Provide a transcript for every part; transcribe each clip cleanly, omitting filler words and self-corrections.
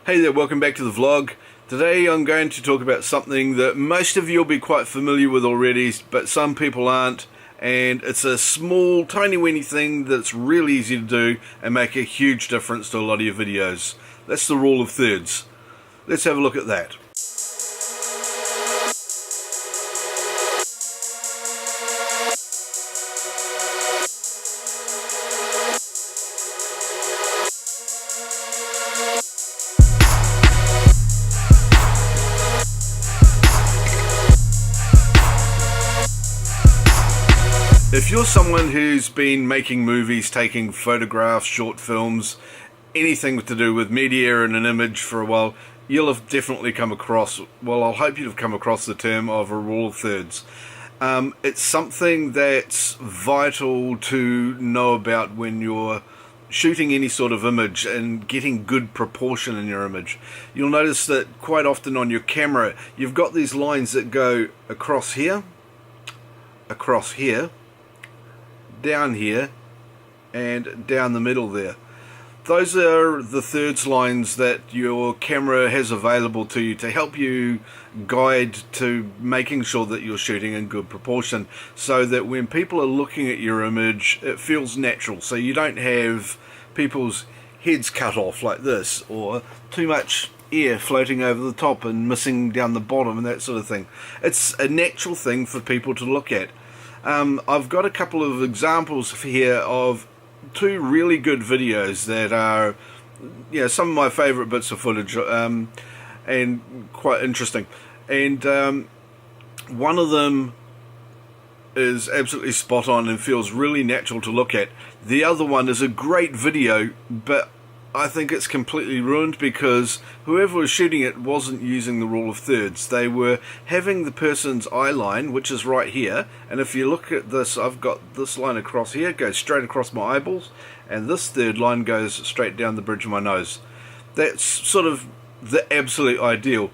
Hey there, welcome back to the vlog. Today I'm going to talk about something that most of you will be quite familiar with already, but some people aren't, and it's a small, tiny-weeny thing that's really easy to do and make a huge difference to a lot of your videos. That's the rule of thirds. Let's have a look at that. If you're someone who's been making movies, taking photographs, short films, anything to do with media and an image for a while, you'll have definitely come across, well, I'll hope you've come across the term of a rule of thirds. It's something that's vital to know about when you're shooting any sort of image and getting good proportion in your image. You'll notice that quite often on your camera, you've got these lines that go across here, down here, and down the middle there. Those are the thirds lines that your camera has available to you to help you guide to making sure that you're shooting in good proportion, so that when people are looking at your image it feels natural, so you don't have people's heads cut off like this, or too much air floating over the top and missing down the bottom and that sort of thing. It's a natural thing for people to look at. I've got a couple of examples here of two really good videos that are, some of my favourite bits of footage, and quite interesting. And one of them is absolutely spot on and feels really natural to look at. The other one is a great video, but I think it's completely ruined because whoever was shooting it wasn't using the rule of thirds. They were having the person's eye line, which is right here, and if you look at this, I've got this line across here, goes straight across my eyeballs, and this third line goes straight down the bridge of my nose. That's sort of the absolute ideal.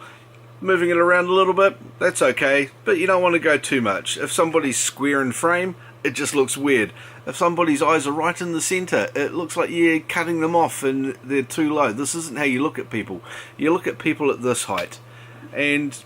Moving it around a little bit, that's okay, but you don't want to go too much. If somebody's square in frame, it just looks weird. If somebody's eyes are right in the centre, it looks like you're cutting them off and they're too low. This isn't how you look at people. You look at people at this height. And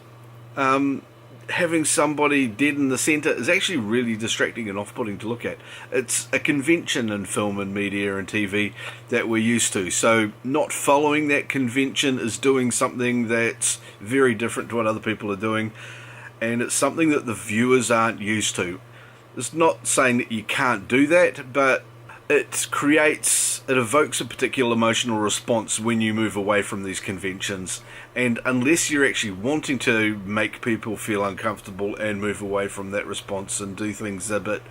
having somebody dead in the centre is actually really distracting and off-putting to look at. It's a convention in film and media and TV that we're used to. So not following that convention is doing something that's very different to what other people are doing. And it's something that the viewers aren't used to. It's not saying that you can't do that, but it evokes a particular emotional response when you move away from these conventions. And unless you're actually wanting to make people feel uncomfortable and move away from that response and do things a bit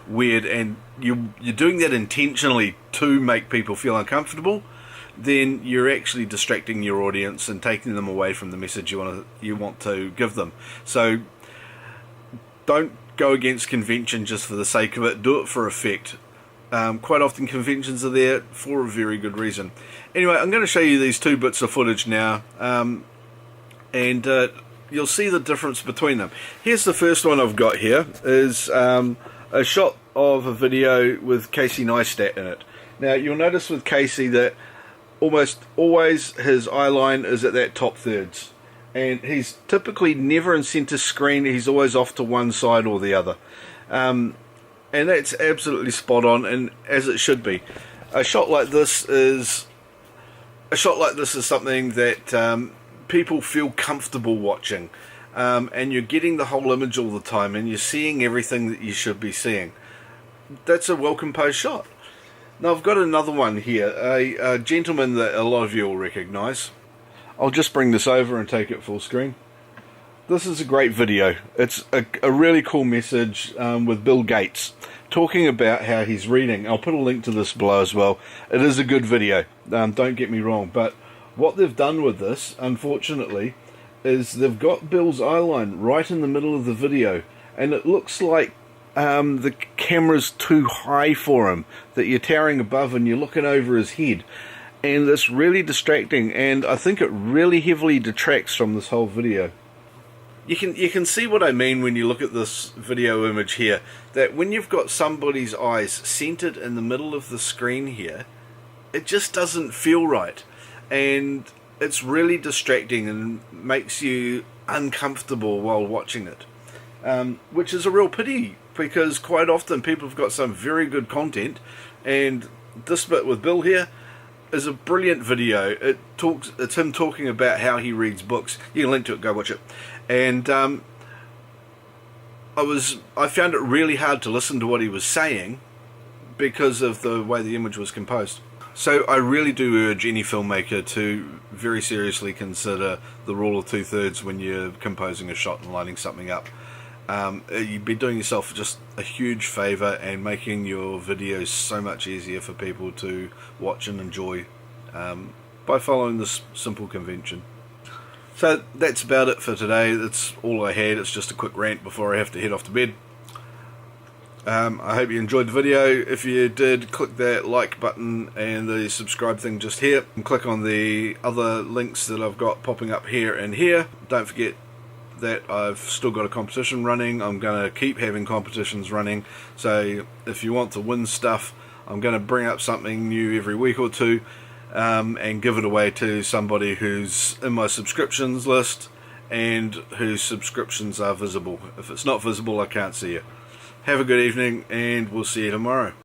weird, and you're doing that intentionally to make people feel uncomfortable, then you're actually distracting your audience and taking them away from the message you want to give them. So don't go against convention just for the sake of it. Do it for effect. Quite often conventions are there for a very good reason. Anyway, I'm going to show you these two bits of footage now, and you'll see the difference between them. Here's the first one I've got here, is a shot of a video with Casey Neistat in it. Now you'll notice with Casey that almost always his eye line is at that top thirds. And he's typically never in centre screen, he's always off to one side or the other. And that's absolutely spot on, and as it should be. A shot like this is something that people feel comfortable watching. And you're getting the whole image all the time, and you're seeing everything that you should be seeing. That's a well-composed shot. Now I've got another one here, a gentleman that a lot of you will recognise. I'll just bring this over and take it full screen. This is a great video. It's a really cool message with Bill Gates talking about how he's reading. I'll put a link to this below as well. It is a good video, don't get me wrong, but what they've done with this, unfortunately, is they've got Bill's eye line right in the middle of the video, and it looks like the camera's too high for him, that you're towering above and you're looking over his head. And it's really distracting, and I think it really heavily detracts from this whole video. You can see what I mean when you look at this video image here, that when you've got somebody's eyes centered in the middle of the screen here, it just doesn't feel right. And it's really distracting and makes you uncomfortable while watching it, which is a real pity, because quite often people have got some very good content, and this bit with Bill here is a brilliant video. It's him talking about how he reads books. You can link to it, go watch it. And I found it really hard to listen to what he was saying because of the way the image was composed. So I really do urge any filmmaker to very seriously consider the rule of 2/3 when you're composing a shot and lining something up. You'd be doing yourself just a huge favour and making your videos so much easier for people to watch and enjoy by following this simple convention. So that's about it for today. That's all I had. It's just a quick rant before I have to head off to bed. I hope you enjoyed the video. If you did, click that like button and the subscribe thing just here, and click on the other links that I've got popping up here and here. Don't forget that I've still got a competition running. I'm going to keep having competitions running, so if you want to win stuff, I'm going to bring up something new every week or two, and give it away to somebody who's in my subscriptions list and whose subscriptions are visible. If it's not visible, I can't see you. Have a good evening, and we'll see you tomorrow.